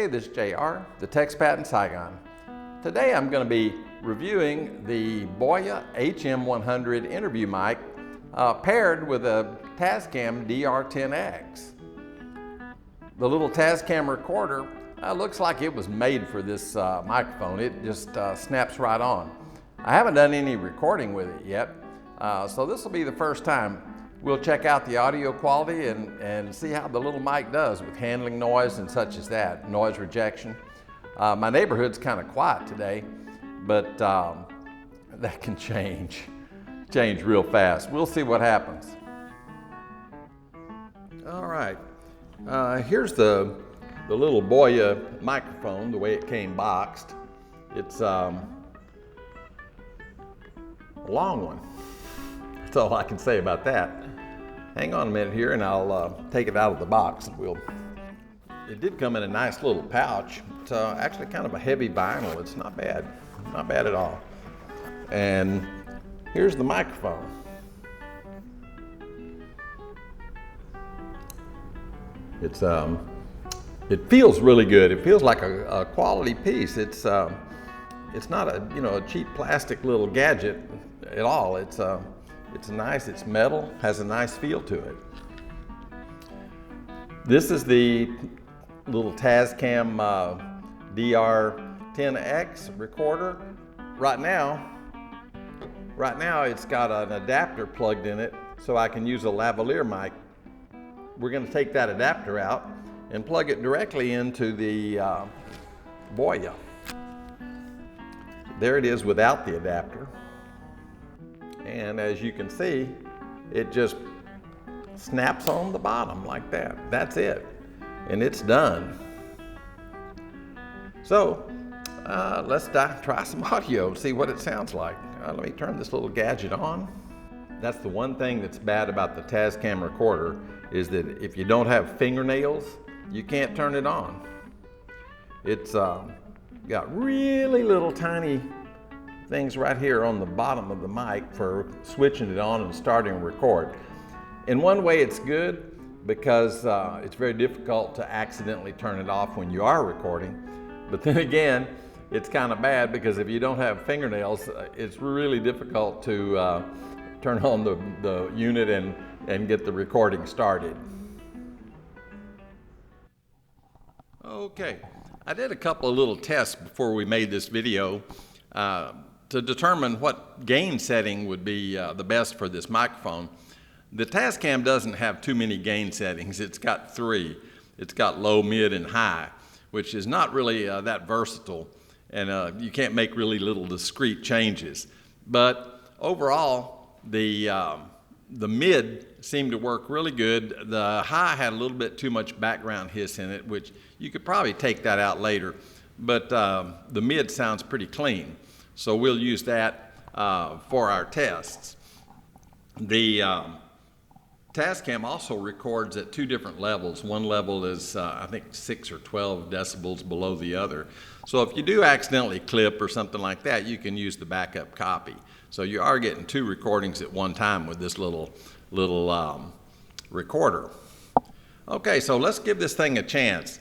Hey, this is JR, the TextPat in Saigon. Today I'm going to be reviewing the Boya BY-HM100 interview mic paired with a Tascam DR10x. The little Tascam recorder looks like it was made for this microphone. It just snaps right on. I haven't done any recording with it yet, so this will be the first time. We'll check out the audio quality and see how the little mic does with handling noise and such as that, noise rejection. My neighborhood's kind of quiet today, but that can change real fast. We'll see what happens. All right, here's the little Boya microphone, the way it came boxed. It's a long one. That's all I can say about that. Hang on a minute here and I'll take it out of the box. It did come in a nice little pouch. It's actually kind of a heavy vinyl. It's not bad at all. And here's the microphone. It feels really good. It feels like a quality piece. It's not a cheap plastic little gadget at all. It's nice, it's metal, has a nice feel to it. This is the little Tascam DR10x recorder. Right now it's got an adapter plugged in it so I can use a lavalier mic. We're going to take that adapter out and plug it directly into the Boya. There it is without the adapter. And as you can see, it just snaps on the bottom like that. That's it. And it's done. So let's try some audio, see what it sounds like. Let me turn this little gadget on. That's the one thing that's bad about the Tascam recorder, is that if you don't have fingernails, you can't turn it on. It's got really little tiny things right here on the bottom of the mic for switching it on and starting to record. In one way it's good because it's very difficult to accidentally turn it off when you are recording, but then again it's kind of bad because if you don't have fingernails, it's really difficult to turn on the unit and get the recording started. Okay, I did a couple of little tests before we made this video to determine what gain setting would be the best for this microphone. The Tascam doesn't have too many gain settings. It's got 3. It's got low, mid, and high, which is not really that versatile, and you can't make really little discrete changes. But overall, the mid seemed to work really good. The high had a little bit too much background hiss in it, which you could probably take that out later, but the mid sounds pretty clean. So we'll use that for our tests. The Tascam also records at 2 different levels. One level is, I think, 6 or 12 decibels below the other. So if you do accidentally clip or something like that, you can use the backup copy. So you are getting 2 recordings at one time with this little recorder. Okay, so let's give this thing a chance.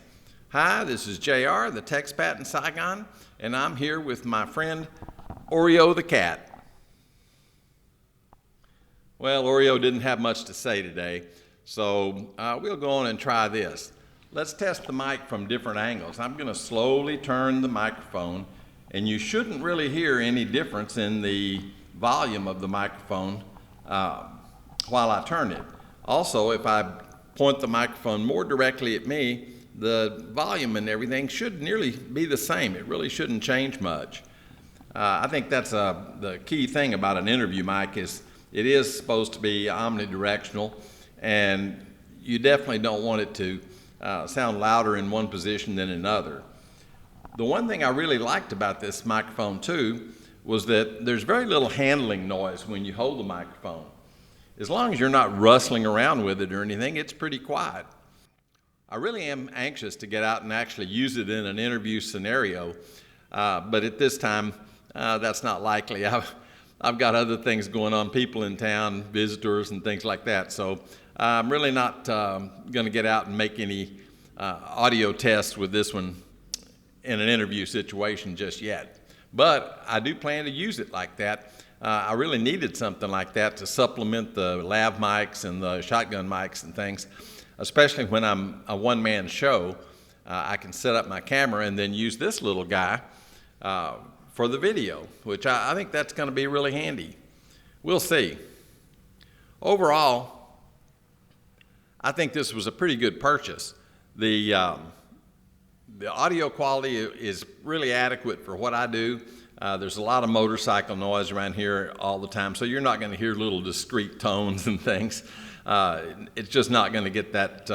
Hi, this is JR, the TextPat in Saigon, and I'm here with my friend Oreo the cat. Well, Oreo didn't have much to say today, so we'll go on and try this. Let's test the mic from different angles. I'm going to slowly turn the microphone, and you shouldn't really hear any difference in the volume of the microphone while I turn it. Also, if I point the microphone more directly at me, the volume and everything should nearly be the same. It really shouldn't change much. I think that's the key thing about an interview mic is it is supposed to be omnidirectional, and you definitely don't want it to sound louder in one position than another. The one thing I really liked about this microphone too was that there's very little handling noise when you hold the microphone. As long as you're not rustling around with it or anything, it's pretty quiet. I really am anxious to get out and actually use it in an interview scenario, but at this time, that's not likely. I've got other things going on, people in town, visitors and things like that, so I'm really not going to get out and make any audio tests with this one in an interview situation just yet. But I do plan to use it like that. I really needed something like that to supplement the lav mics and the shotgun mics and things, especially when I'm a one-man show. I can set up my camera and then use this little guy for the video, which I think that's going to be really handy. We'll see. Overall, I think this was a pretty good purchase. The audio quality is really adequate for what I do. There's a lot of motorcycle noise around here all the time, so you're not going to hear little discrete tones and things. It's just not going to get that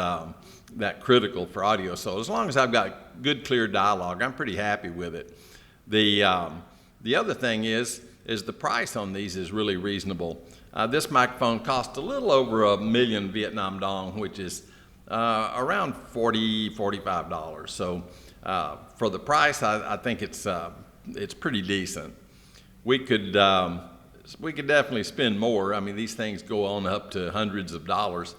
critical for audio. So as long as I've got good, clear dialogue, I'm pretty happy with it. The other thing is the price on these is really reasonable. This microphone costs a little over $1 million Vietnam dong, which is around $45. So for the price, I think it's pretty decent. We could definitely spend more. I mean, these things go on up to hundreds of dollars,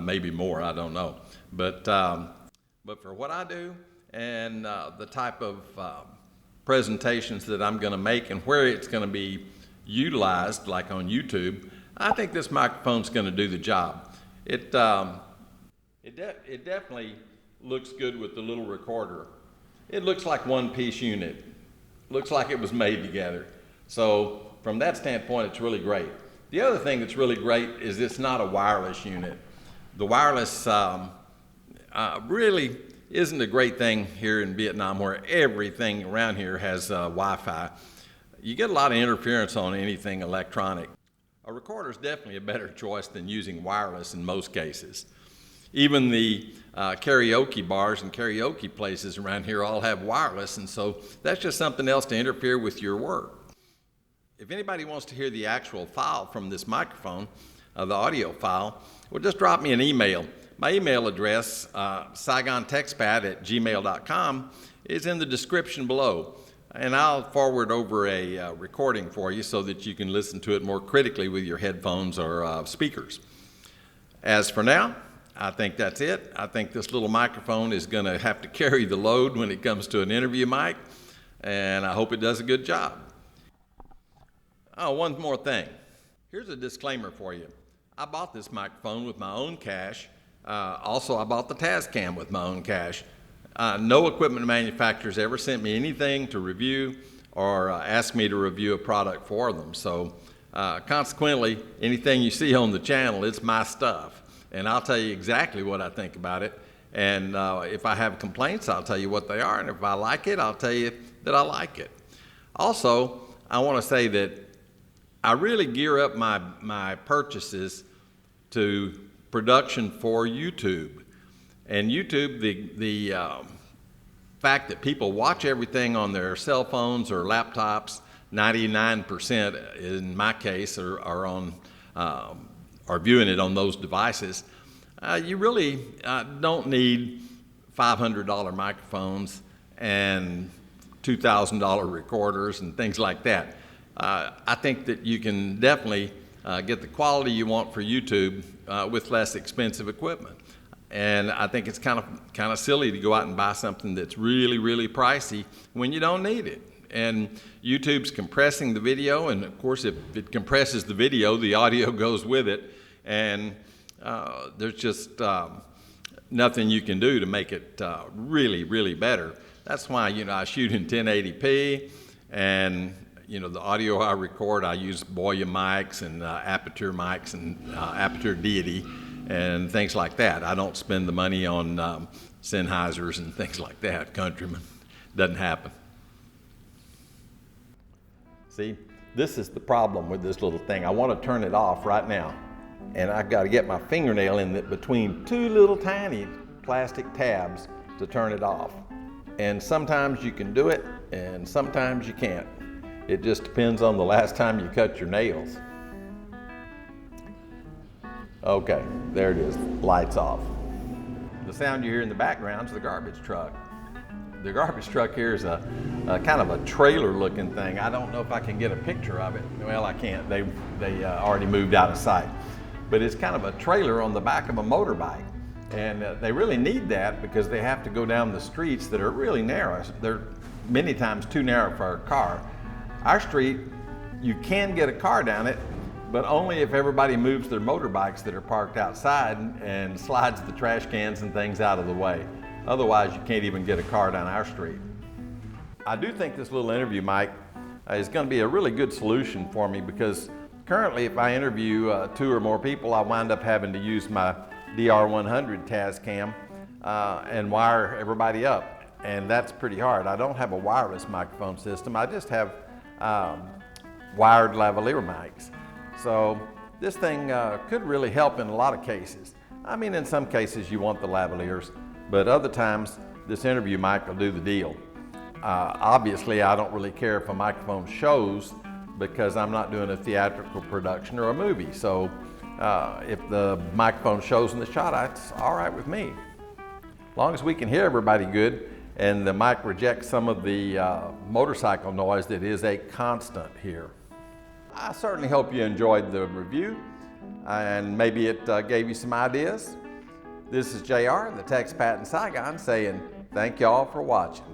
maybe more. I don't know. But for what I do and the type of presentations that I'm going to make and where it's going to be utilized, like on YouTube, I think this microphone's going to do the job. It definitely looks good with the little recorder. It looks like one-piece unit. Looks like it was made together. So from that standpoint, it's really great. The other thing that's really great is it's not a wireless unit. The wireless really isn't a great thing here in Vietnam, where everything around here has Wi-Fi. You get a lot of interference on anything electronic. A recorder is definitely a better choice than using wireless in most cases. Even the karaoke bars and karaoke places around here all have wireless, and so that's just something else to interfere with your work. If anybody wants to hear the actual file from this microphone, the audio file, well, just drop me an email. My email address, saigontexpat@gmail.com, is in the description below, and I'll forward over a recording for you so that you can listen to it more critically with your headphones or speakers. As for now, I think that's it. I think this little microphone is going to have to carry the load when it comes to an interview mic, and I hope it does a good job. Oh, one more thing. Here's a disclaimer for you. I bought this microphone with my own cash. Also, I bought the Tascam with my own cash. No equipment manufacturers ever sent me anything to review or asked me to review a product for them. So consequently, anything you see on the channel, it's my stuff. And I'll tell you exactly what I think about it. And if I have complaints, I'll tell you what they are. And if I like it, I'll tell you that I like it. Also, I want to say that I really gear up my purchases to production for YouTube. And YouTube, the fact that people watch everything on their cell phones or laptops, 99% in my case are viewing it on those devices. You really don't need $500 microphones and $2,000 recorders and things like that. I think that you can definitely get the quality you want for YouTube with less expensive equipment. And I think it's kind of silly to go out and buy something that's really, really pricey when you don't need it. And YouTube's compressing the video, and of course if it compresses the video, the audio goes with it. And there's just nothing you can do to make it really, really better. That's why, I shoot in 1080p, and the audio I record, I use Boya mics and Aperture mics and Aperture Deity and things like that. I don't spend the money on Sennheisers and things like that, Countryman. Doesn't happen. See, this is the problem with this little thing. I want to turn it off right now, and I've got to get my fingernail in between two little tiny plastic tabs to turn it off. And sometimes you can do it, and sometimes you can't. It just depends on the last time you cut your nails. Okay, there it is, lights off. The sound you hear in the background is the garbage truck. The garbage truck here is a kind of a trailer looking thing. I don't know if I can get a picture of it. Well, I can't, they already moved out of sight. But it's kind of a trailer on the back of a motorbike. And they really need that because they have to go down the streets that are really narrow. They're many times too narrow for a car. Our street, you can get a car down it, but only if everybody moves their motorbikes that are parked outside and slides the trash cans and things out of the way. Otherwise, you can't even get a car down our street. I do think this little interview mic is going to be a really good solution for me, because currently if I interview 2 or more people, I wind up having to use my DR100 Tascam and wire everybody up, and that's pretty hard. I don't have a wireless microphone system. I just have wired lavalier mics. So this thing could really help in a lot of cases. I mean, in some cases you want the lavaliers, but other times this interview mic will do the deal. Obviously, I don't really care if a microphone shows, because I'm not doing a theatrical production or a movie. So if the microphone shows in the shot, it's all right with me. As long as we can hear everybody good and the mic rejects some of the motorcycle noise that is a constant here. I certainly hope you enjoyed the review and maybe it gave you some ideas. This is JR, the Texpat in Saigon, saying thank y'all for watching.